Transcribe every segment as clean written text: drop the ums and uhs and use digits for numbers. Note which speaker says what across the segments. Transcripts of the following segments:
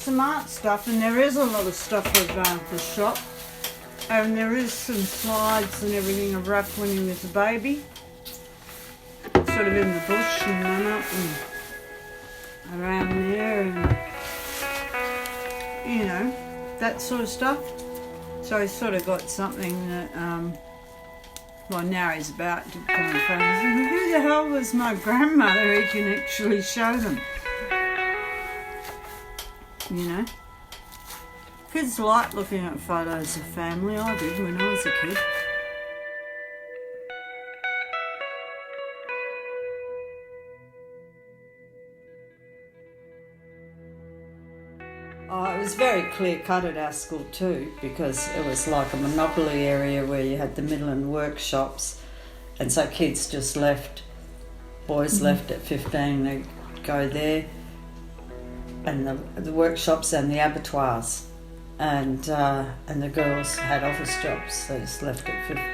Speaker 1: some art stuff, and there is a lot of stuff of the shop. And there is some slides and everything of Raph when he was a baby. Sort of in the bush and Nannup and around there and, you know, that sort of stuff. So he's sort of got something that, well, now he's about to come in front of us. Who the hell was my grandmother? He can actually show them. You know? Kids like looking at photos of family. I did when I was a kid. Oh, it was very clear cut at our school too, because it was like a monopoly area where you had the Midland workshops, and so kids just left, boys left at 15, they'd go there, and the workshops and the abattoirs, and the girls had office jobs, they just left at 15.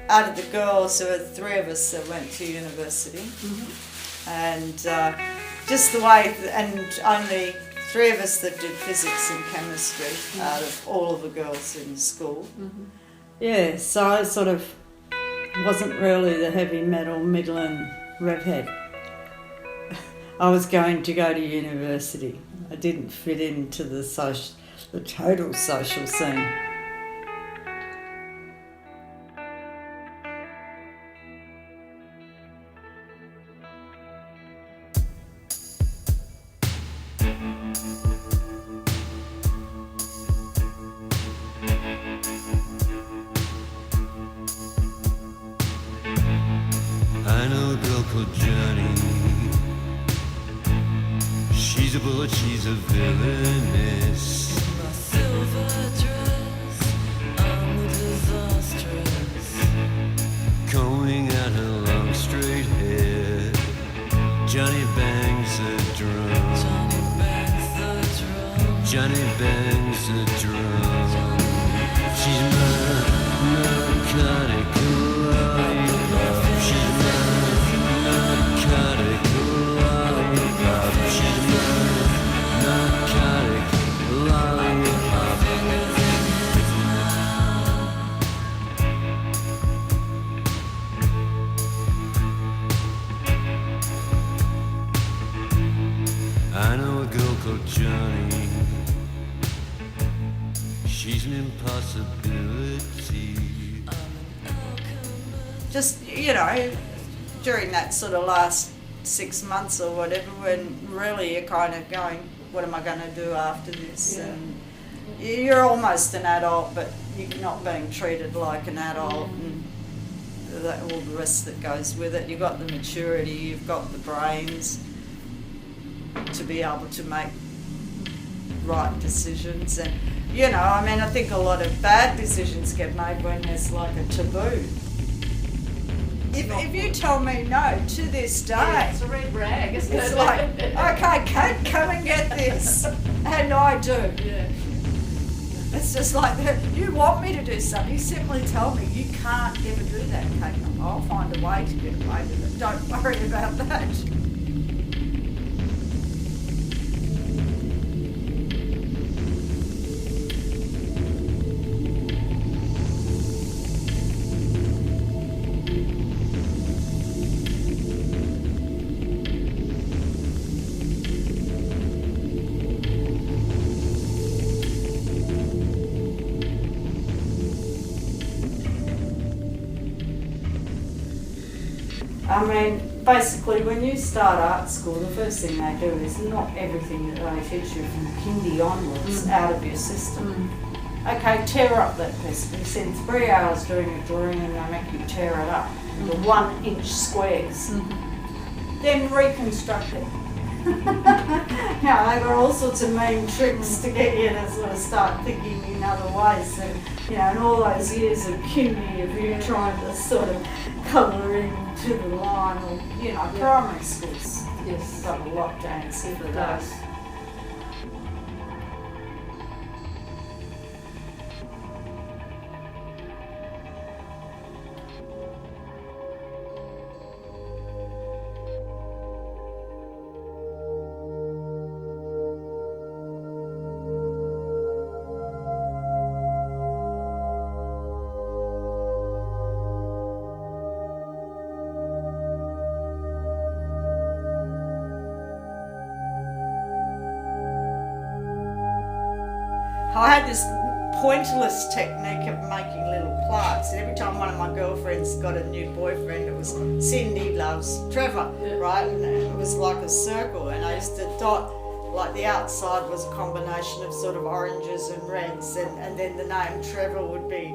Speaker 1: Out of the girls, there were 3 of us that went to university, and just the way, and only 3 of us that did physics and chemistry out of all of the girls in school. Yeah, so I sort of wasn't really the heavy metal Midland redhead. I was going to go to university. I didn't fit into the total social scene.
Speaker 2: I know a girl called Johnny. She's a bullet, she's a villainess. My silver dress, I'm the disastrous. Combing out her long straight hair. Johnny bangs the drum. Johnny bangs the drum. Johnny bangs the drum. She's my narcotic lollipop. She's my narcotic lollipop. She's my narcotic lollipop. I know a girl called Johnny. She's an impossibility.
Speaker 1: Just, you know, during that sort of last 6 months or whatever, when really you're kind of going, what am I going to do after this?
Speaker 3: Yeah.
Speaker 1: And you're almost an adult, but you're not being treated like an adult, and all the rest that goes with it. You've got the maturity, you've got the brains to be able to make right decisions. And, you know, I mean, I think a lot of bad decisions get made when there's like a taboo. If you tell me no to this day,
Speaker 3: Yeah, it's a red rag, isn't
Speaker 1: it's
Speaker 3: it?
Speaker 1: like, okay, Kate, come and get this. And I do.
Speaker 3: Yeah.
Speaker 1: It's just like that. You want me to do something, you simply tell me you can't ever do that, Kate. I'll find a way to get away with it. Don't worry about that. I mean, basically, when you start art school, the first thing they do is knock everything that they teach you from kindy onwards out of your system. Okay, tear up that piece. You spend 3 hours doing a drawing and they make you tear it up into 1-inch squares. Then reconstruct it. Now, they've got all sorts of mean tricks to get you to sort of start thinking in other ways. And, you know, and all those years of kindy of you trying to sort of colour into the line, or, you know, primary schools.
Speaker 3: Yes.
Speaker 1: Got a lot to answer for that. I had this pointless technique of making little plaques, and every time one of my girlfriends got a new boyfriend, it was Cindy loves Trevor, right? And it was like a circle, and I used to dot, like the outside was a combination of sort of oranges and reds, and then the name Trevor would be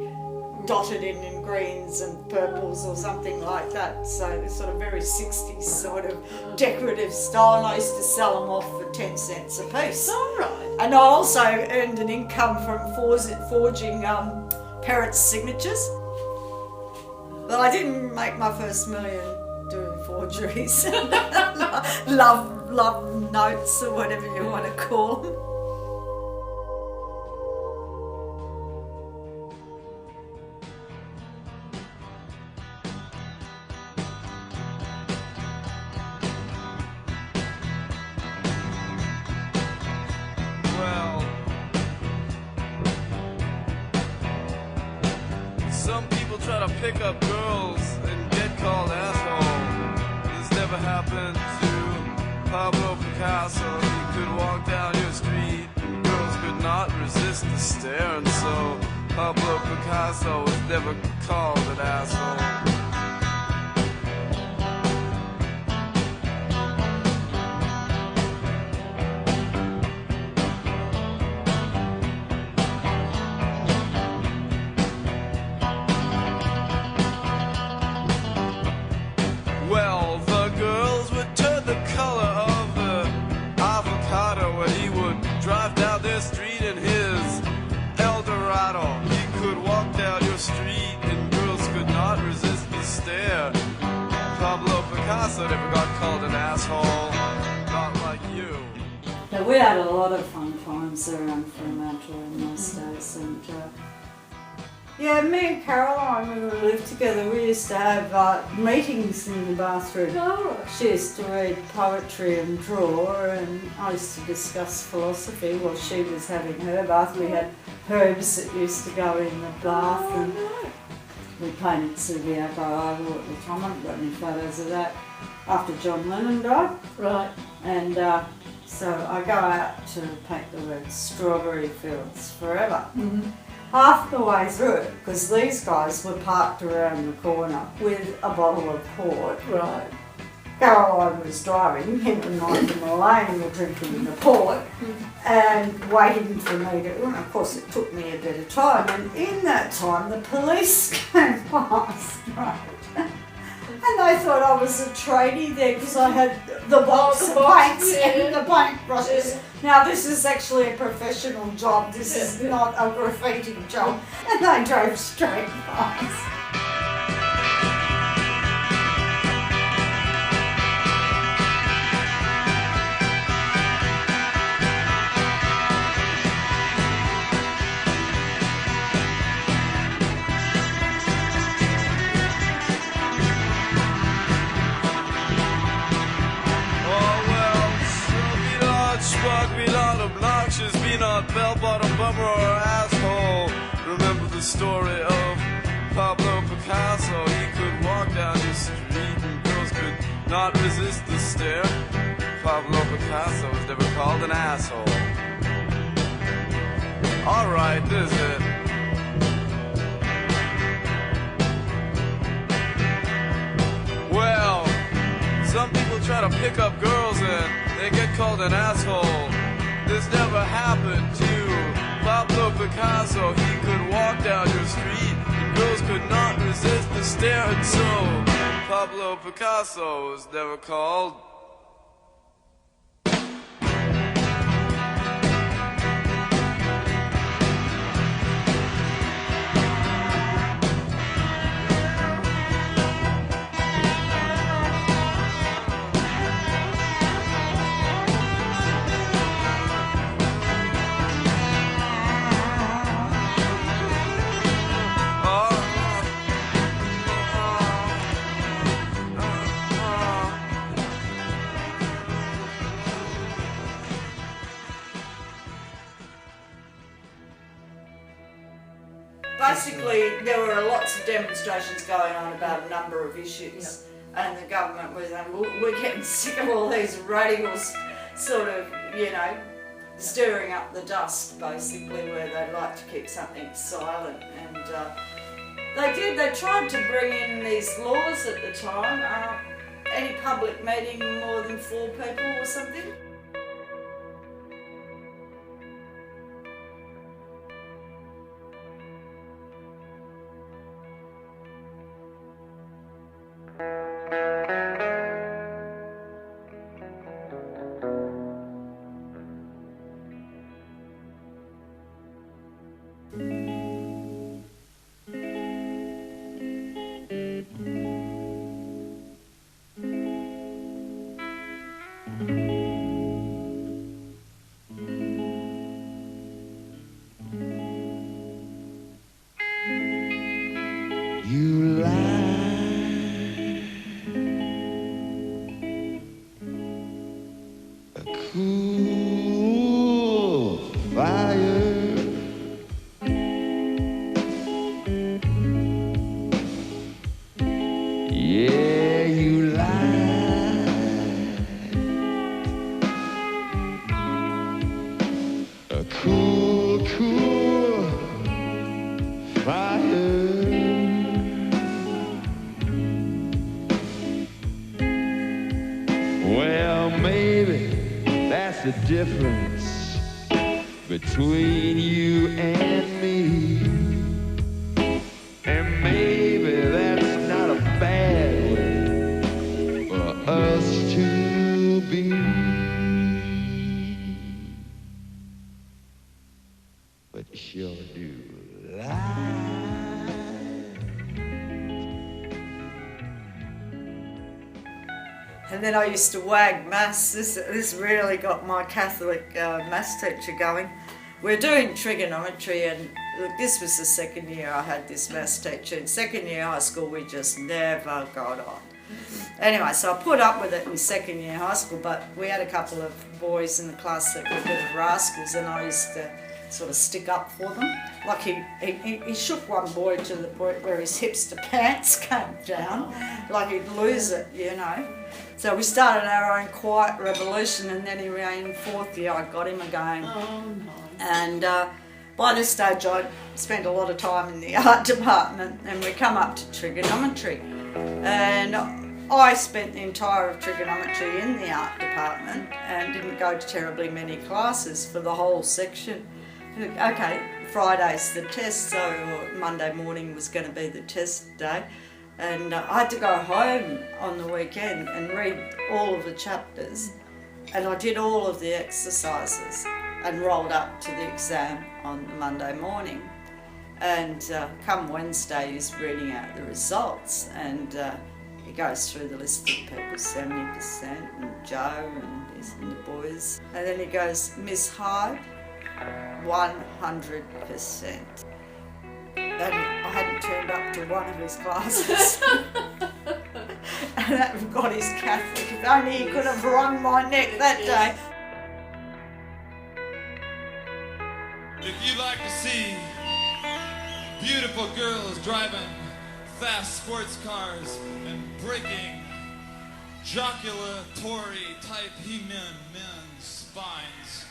Speaker 1: dotted in greens and purples or something like that. So it's sort of very 60s sort of decorative style, and I used to sell them off for 10 cents a piece.
Speaker 3: All right.
Speaker 1: And I also earned an income from forging parents' signatures. But I didn't make my first million doing forgeries. love notes or whatever you want to call them.
Speaker 2: Some people try to pick up girls and get called asshole. This never happened to Pablo Picasso. He could walk down your street, girls could not resist the stare, and so Pablo Picasso was never called an asshole. Well, the girls would turn the color of the avocado when he would drive down their street in his Eldorado. He could walk down your street and girls could not resist the stare. Pablo Picasso never got called an asshole, not like you.
Speaker 1: Yeah, we had a lot of fun times around Fremantle in those days, and yeah, me and Caroline, when we lived together, we used to have meetings in the bathroom.
Speaker 3: Oh.
Speaker 1: She used to read poetry and draw, and I used to discuss philosophy while she was having her bath. We had herbs that used to go in the bath, and we painted Subiaco Oval at the time. I haven't got any photos of that, after John Lennon died.
Speaker 3: Right.
Speaker 1: And so I go out to paint the word strawberry fields forever.
Speaker 3: Mm-hmm.
Speaker 1: Half the way through, because these guys were parked around the corner with a bottle of port.
Speaker 3: Right.
Speaker 1: Caroline was driving, him and Mike and Elaine were drinking the port and waiting for me to, and of course it took me a bit of time, and in that time the police came past, right? And they thought I was a tradie there because I had the box of paints and the paint brushes. Now this is actually a professional job, this is not a graffiti job. And they drove straight past.
Speaker 2: Be not obnoxious, be not bell-bottom bummer or asshole. Remember the story of Pablo Picasso. He could walk down your street and girls could not resist the stare. Pablo Picasso was never called an asshole. Alright, this is it. Well, some people try to pick up girls and they get called an asshole. This never happened to Pablo Picasso. He could walk down your street and girls could not resist the stare, and so Pablo Picasso was never called.
Speaker 1: Basically, there were lots of demonstrations going on about a number of issues, and the government was saying, we're getting sick of all these radicals sort of, you know, stirring up the dust, basically, where they like to keep something silent. And they tried to bring in these laws at the time, any public meeting more than 4 people or something.
Speaker 2: You light a cool fire. Yeah, you light a cool fire. Well, maybe that's the difference between you and me. And maybe that's not a bad way for us to be. But you sure do lie.
Speaker 1: And then I used to wag maths. This really got my Catholic maths teacher going. We're doing trigonometry, and look, this was the second year I had this maths teacher. In second year high school, we just never got on. Anyway, so I put up with it in second year high school, but we had a couple of boys in the class that were a bit of rascals, and I used to sort of stick up for them. Like he shook one boy to the point where his hipster pants came down, like he'd lose it, you know. So we started our own quiet revolution, and then in fourth year I got him again.
Speaker 3: Oh, no.
Speaker 1: And by this stage I'd spent a lot of time in the art department, and we come up to trigonometry. And I spent the entire of trigonometry in the art department and didn't go to terribly many classes for the whole section. Okay, Friday's the test, so Monday morning was going to be the test day. And I had to go home on the weekend and read all of the chapters, and I did all of the exercises and rolled up to the exam on the Monday morning. And come Wednesday he's reading out the results, and he goes through the list of people, 70%, and Joe and the boys. And then he goes, Miss Hyde, 100%. And I hadn't turned up to one of his classes. And that got his Catholic. If only he could have wrung my neck that day.
Speaker 4: If you like to see beautiful girls driving fast sports cars and breaking joculatory type men's spines,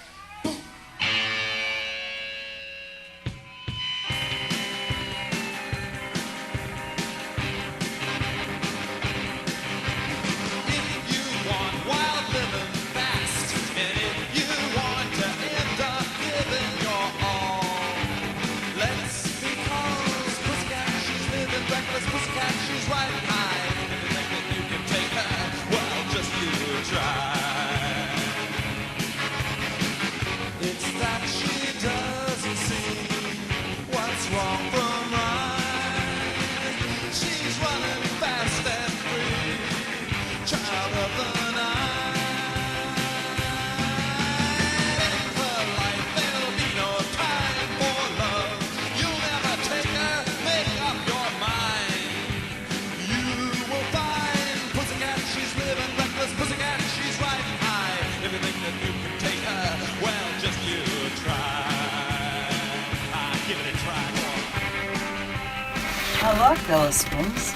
Speaker 1: I like Alice Springs.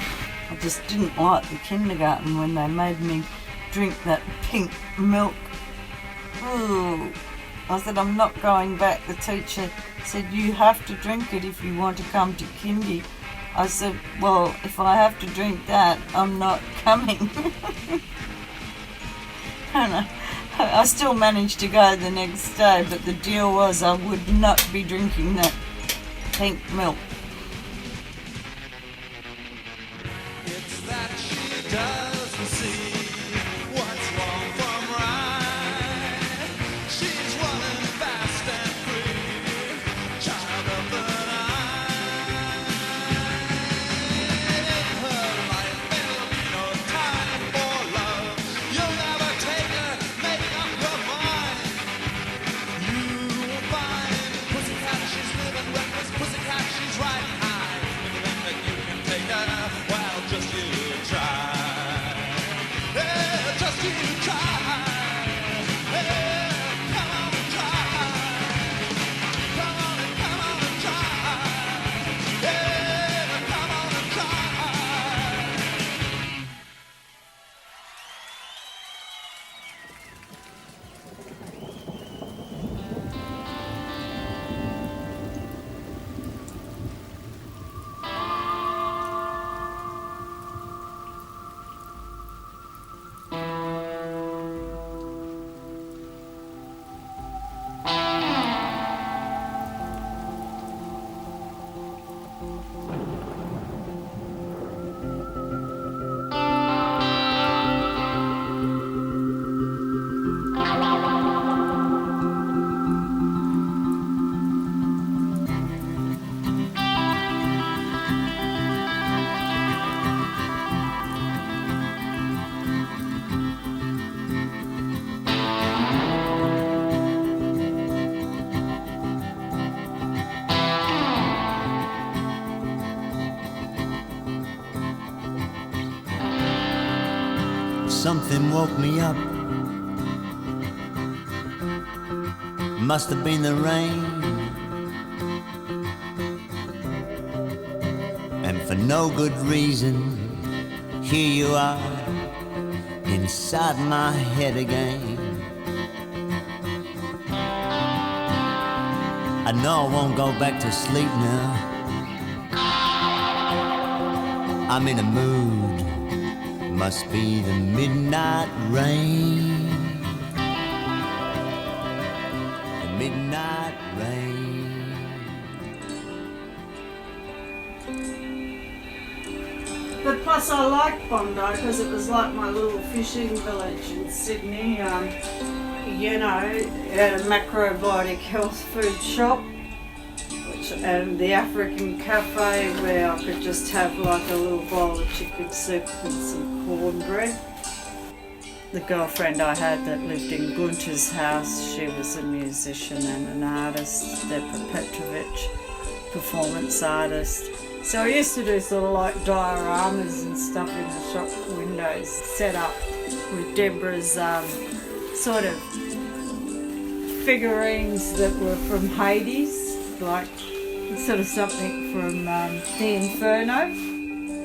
Speaker 1: I just didn't like the kindergarten when they made me drink that pink milk. Ooh,
Speaker 3: I said, I'm not going back. The teacher said, you have to drink it if you want to come to kindy. I said, well, if I have to drink that, I'm not coming. And I still managed to go the next day, but the deal was I would not be drinking that pink milk.
Speaker 2: It's that she doesn't see what's wrong from right. She's running fast and free, child of the night. In her life there'll be no time for love. You'll never take her, make up your mind. You will find pussycat, she's living reckless, pussycat, she's riding high. If you think that you can take her, well, just you try. Yeah, just you try. Yeah, come on and try. Come on and try. Yeah, come on and try.
Speaker 5: Something woke me up. Must have been the rain. And for no good reason, here you are inside my head again. I know I won't go back to sleep now. I'm in a mood. Must be the midnight rain. The midnight rain.
Speaker 1: But plus I liked Bondi because it was like my little fishing village in Sydney. You know, it had a macrobiotic health food shop, and the African cafe where I could just have like a little bowl of chicken soup and some cornbread. The girlfriend I had that lived in Gunter's house, she was a musician and an artist, Deborah Petrovich, performance artist. So I used to do sort of like dioramas and stuff in the shop windows, set up with Deborah's sort of figurines that were from Hyde, like sort of something from The Inferno,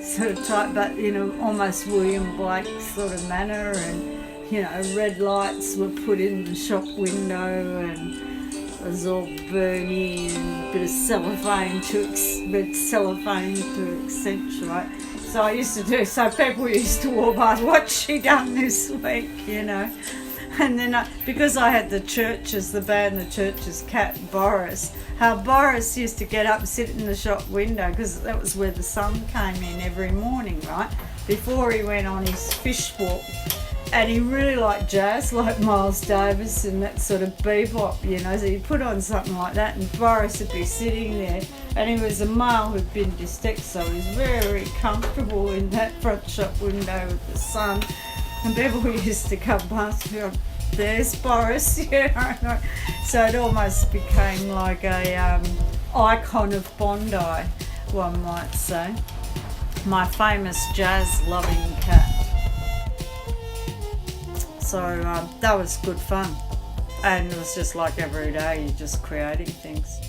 Speaker 1: sort of type, but in a almost William Blake sort of manner, and you know, red lights were put in the shop window, and it was all burny and a bit of cellophane to accentuate. So I used to do, so people used to walk by, what's she done this week, you know? And then because I had the Churches, the band The Churches cat, Boris, how Boris used to get up and sit in the shop window because that was where the sun came in every morning, right? Before he went on his fish walk. And he really liked jazz, like Miles Davis and that sort of bebop, you know, so he put on something like that and Boris would be sitting there, and he was a male who'd been dyslexic, so he was very comfortable in that front shop window with the sun, and people used to come past me, there's Boris, you know, so it almost became like a icon of Bondi, one might say. My famous jazz-loving cat. So that was good fun, and it was just like every day you're just creating things.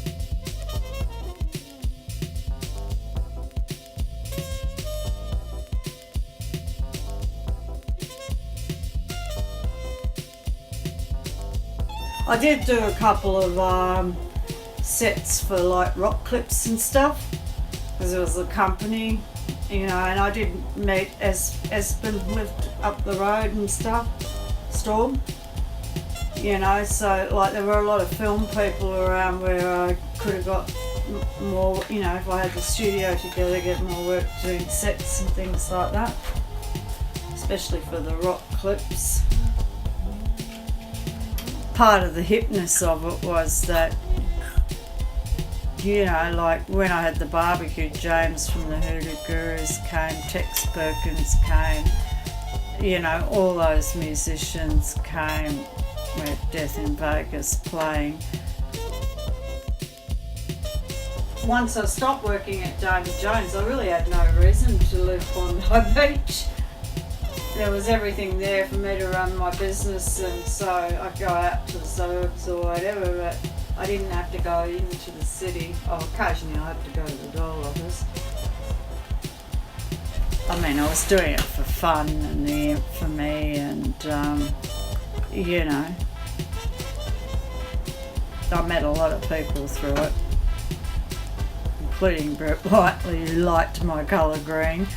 Speaker 1: I did do a couple of sets for like rock clips and stuff, because it was a company, you know, and I did meet Espen lived up the road and stuff, Storm, you know, so like there were a lot of film people around where I could have got more, you know, if I had the studio together, get more work doing sets and things like that, especially for the rock clips. Part of the hipness of it was that, you know, like when I had the barbecue, James from the Hoodoo Gurus came, Tex Perkins came, you know, all those musicians came. We had Death in Vegas playing. Once I stopped working at Davy Jones, I really had no reason to live Bondi Beach. There was everything there for me to run my business, and so I'd go out to the suburbs or whatever, but I didn't have to go into the city. Oh, occasionally I had to go to the dole office. I mean, I was doing it for fun and for me, and you know, I met a lot of people through it, including Brett Whiteley, who liked my colour green.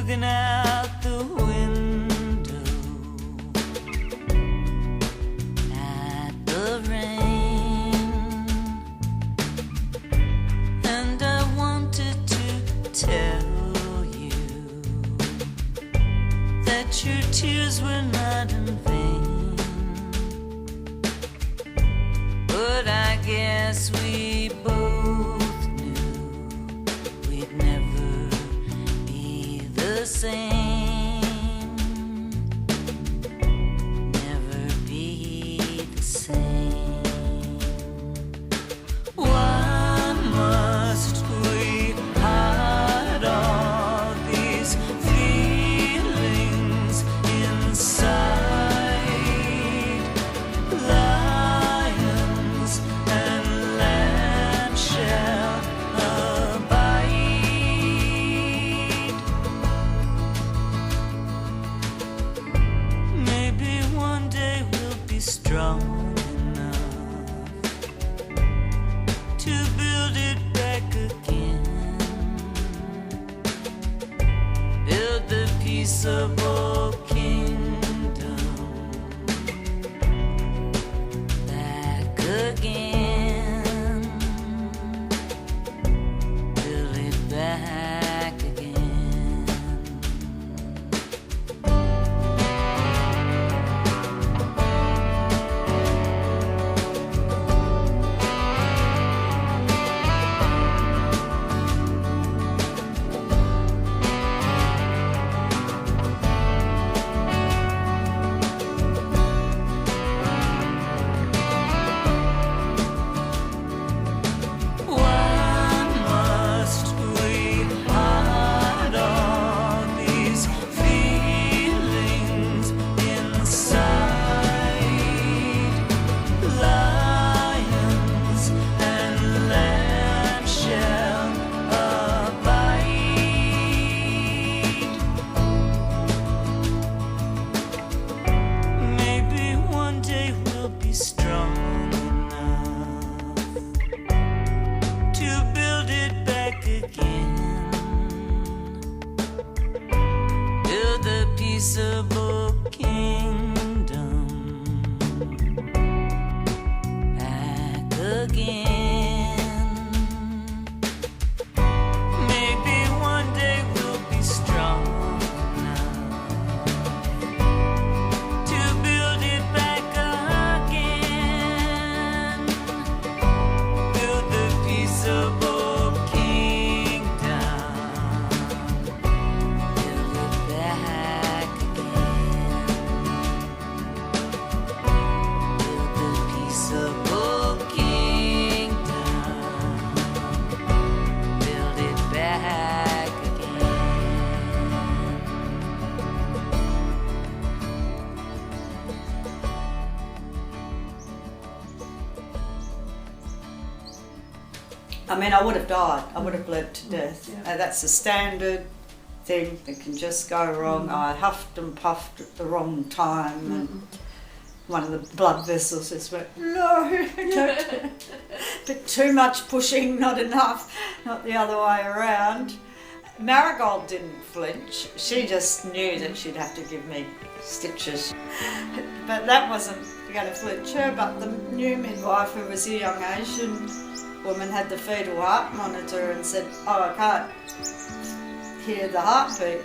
Speaker 3: looking out the window at the rain, and I wanted to tell you that your tears were not in vain, but I guess we both knew we'd never be the same, never be the same. Why must we hide all these feelings inside? Lions and lambs peaceable kingdom back again. Build it back again. Why must we hide all these feelings inside? Lions and lambs shall abide. Maybe one day we'll be strong enough to build it back again. Build the peaceable kingdom back again. Maybe one day we'll be strong enough to build it back again. Build the peaceable kingdom. Build it back again. Build the peaceable kingdom. Build it back again.
Speaker 1: I mean, I would have died. I would have bled to death. That's a standard thing that can just go wrong. I huffed and puffed at the wrong time, and one of the blood vessels just went, no, don't. But too much pushing, not enough, not the other way around. Marigold didn't flinch. She just knew that she'd have to give me stitches. But that wasn't going to flinch her. But the new midwife, who was a young Asian woman, had the fetal heart monitor and said, oh, I can't hear the heartbeat.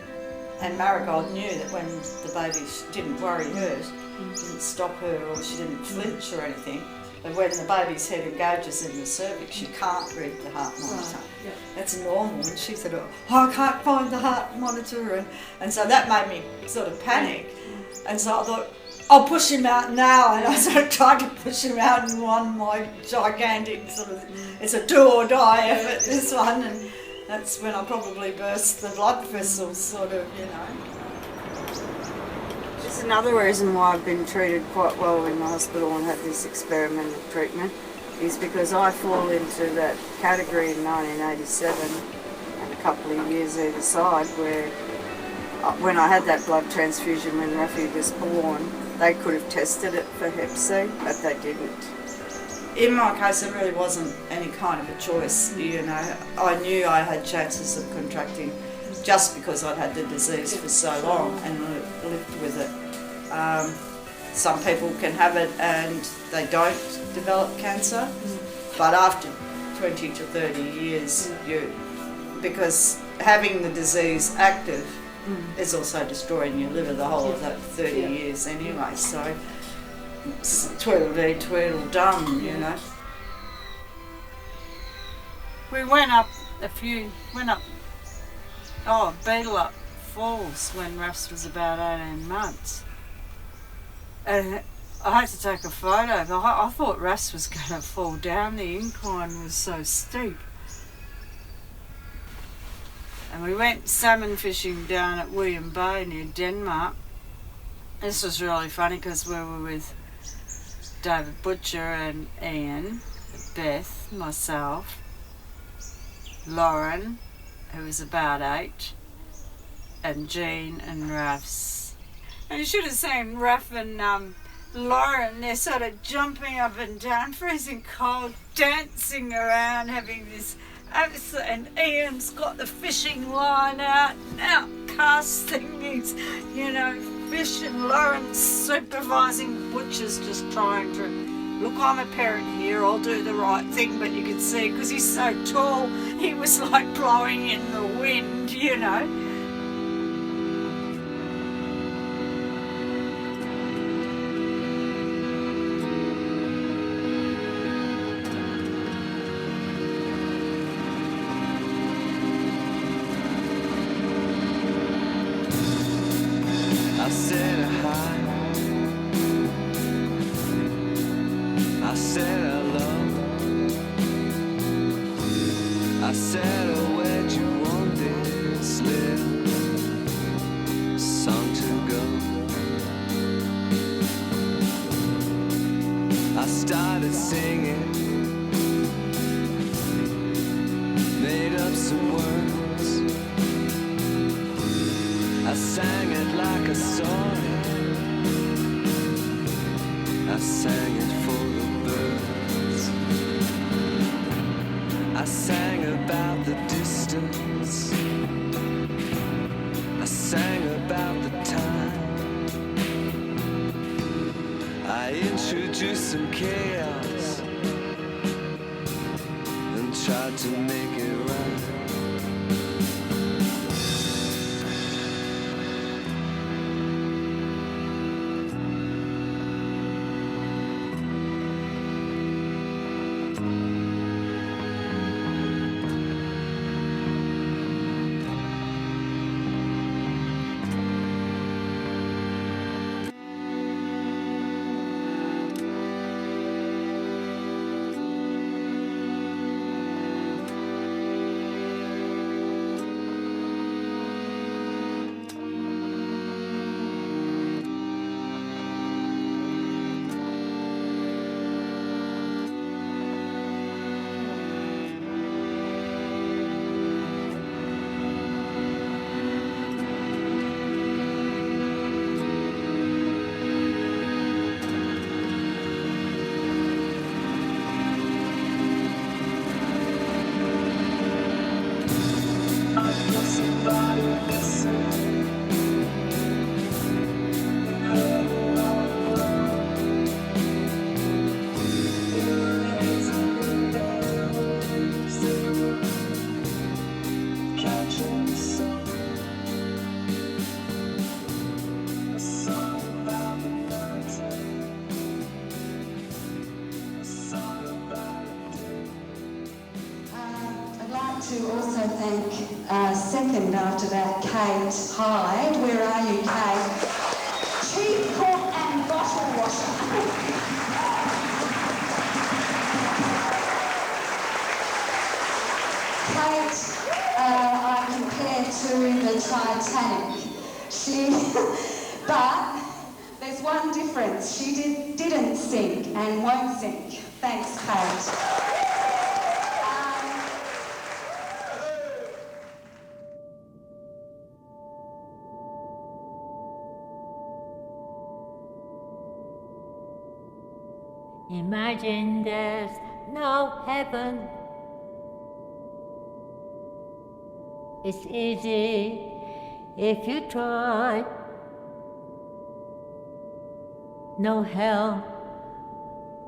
Speaker 1: And Marigold knew that when the baby didn't worry her, didn't stop her, or she didn't flinch or anything. But when the baby's head engages in the cervix, she can't read the heart monitor. That's normal. And she said, oh, I can't find the heart monitor. And so that made me sort of panic. And so I thought, I'll push him out now. And I sort of tried to push him out and won my gigantic sort of, it's a do or die effort, this one. And that's when I probably burst the blood vessels, sort of, you know. It's another reason why I've been treated quite well in the hospital and had this experimental treatment, is because I fall into that category in 1987 and a couple of years either side, where when I had that blood transfusion when Rafi was born, they could have tested it for Hep C, but they didn't. In my case, it really wasn't any kind of a choice, you know. I knew I had chances of contracting just because I'd had the disease for so long and lived with it. Some people can have it and they don't develop cancer, but after 20 to 30 years, because having the disease active is also destroying your liver the whole of that 30 years anyway, so it's tweedledee, tweedledum, you know. We went up Beetle Falls when Russ was about 18 months. And I had to take a photo, but I thought Russ was going to fall down. The incline was so steep. And we went salmon fishing down at William Bay near Denmark. This was really funny because we were with David Butcher and Ian, Beth, myself, Lauren, who was about 8, and Jean and Ruffs. And you should have seen Ruff and Lauren, they're sort of jumping up and down, freezing cold, dancing around, having this
Speaker 3: And Ian's got the fishing line out casting his, fish, and Lauren's supervising Butcher's just trying to, look, I'm a parent here, I'll do the right thing, but you can see, because he's so tall, he was like blowing in the wind,
Speaker 2: I said hi. I said hello. I said, oh, where'd you want this little song to go? I started singing, made up some words. I sang it like I saw it. I sang it for the birds. I sang about the distance. I sang about the time. I introduced some chaos and tried to make it right.
Speaker 6: To also thank second after that, Kate Hyde. Where are you, Kate? Chief cook and bottle washer. Kate, I compare to the Titanic. But there's one difference. She didn't sink and won't sink. Thanks, Kate.
Speaker 7: Imagine there's no heaven. It's easy if you try. No hell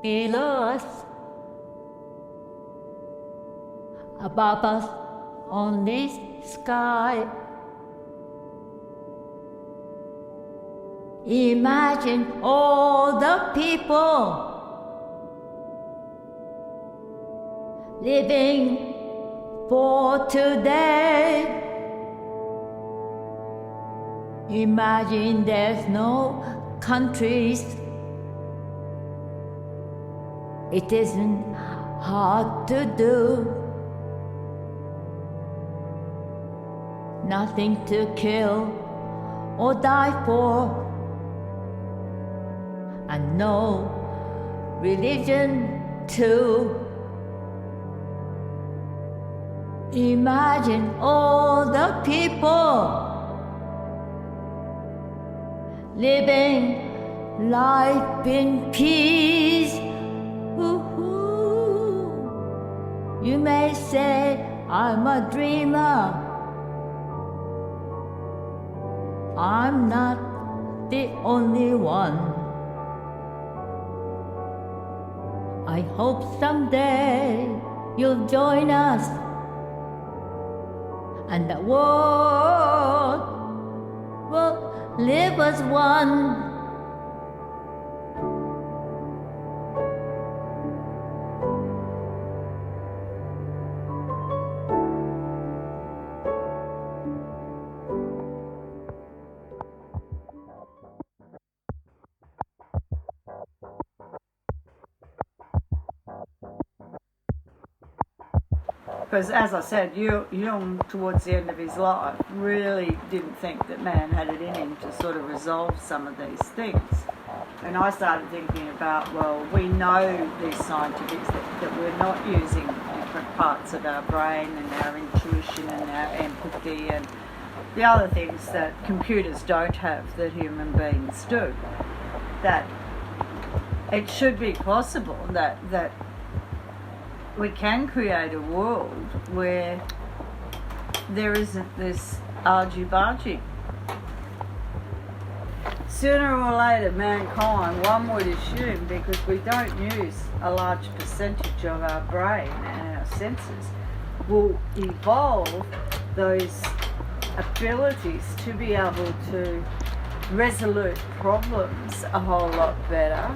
Speaker 7: below us. Above us only sky. Imagine all the people living for today. Imagine there's no countries. It isn't hard to do. Nothing to kill or die for. And no religion too. Imagine all the people living life in peace. Ooh-hoo. You may say I'm a dreamer. I'm not the only one. I hope someday you'll join us and the world will live as one.
Speaker 1: Because as I said, Jung, towards the end of his life, really didn't think that man had it in him to sort of resolve some of these things. And I started thinking about, well, we know these scientifics that we're not using different parts of our brain and our intuition and our empathy and the other things that computers don't have that human beings do. That it should be possible that we can create a world where there isn't this argy-bargy. Sooner or later, mankind, one would assume, because we don't use a large percentage of our brain and our senses, will evolve those abilities to be able to resolve problems a whole lot better.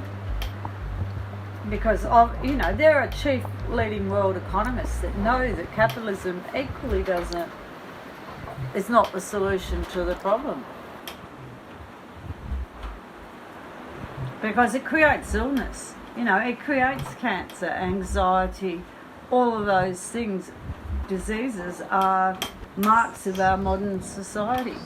Speaker 1: Because there are chief leading world economists that know that capitalism equally is not the solution to the problem. Because it creates illness, it creates cancer, anxiety, all of those things, diseases are marks of our modern society.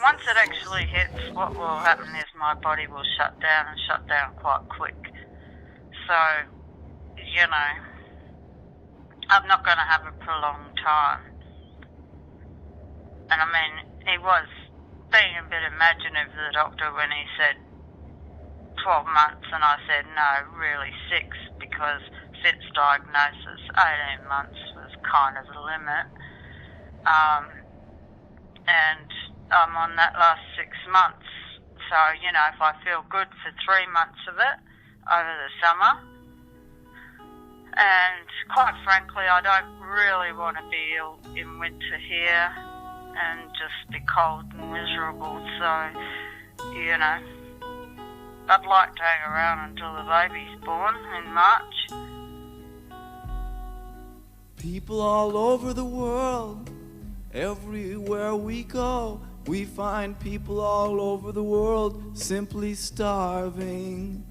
Speaker 3: Once it actually hits, what will happen is my body will shut down quite quick. So, I'm not going to have a prolonged time. And I mean, he was being a bit imaginative, the doctor, when he said 12 months, and I said, no, really 6, because since diagnosis, 18 months was kind of the limit. And I'm on that last 6 months. So, if I feel good for 3 months of it over the summer, and quite frankly, I don't really want to be ill in winter here and just be cold and miserable. So, I'd like to hang around until the baby's born in March.
Speaker 2: People all over the world, everywhere we go, we find people all over the world simply starving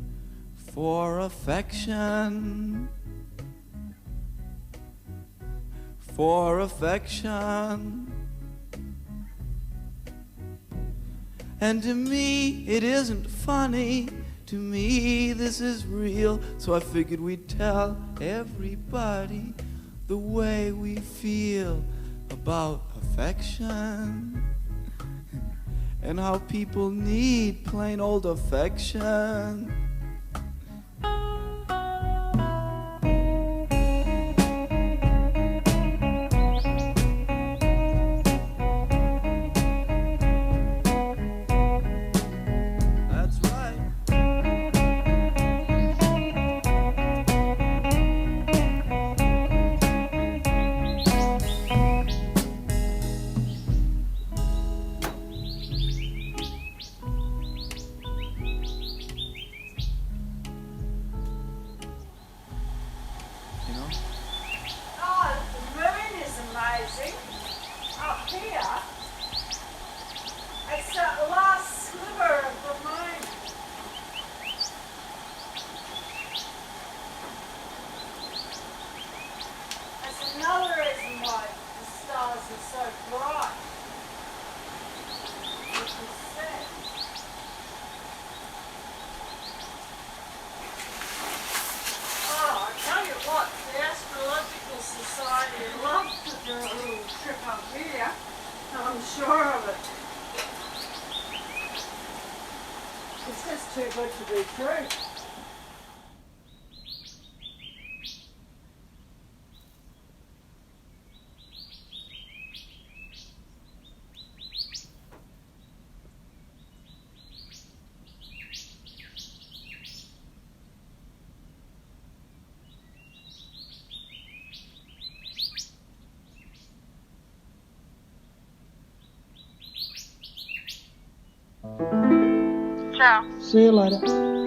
Speaker 2: for affection. For affection. And to me, it isn't funny. To me, this is real. So I figured we'd tell everybody the way we feel about affection. And how people need plain old affection.
Speaker 1: too good to be true.
Speaker 8: Ciao.
Speaker 9: See you later.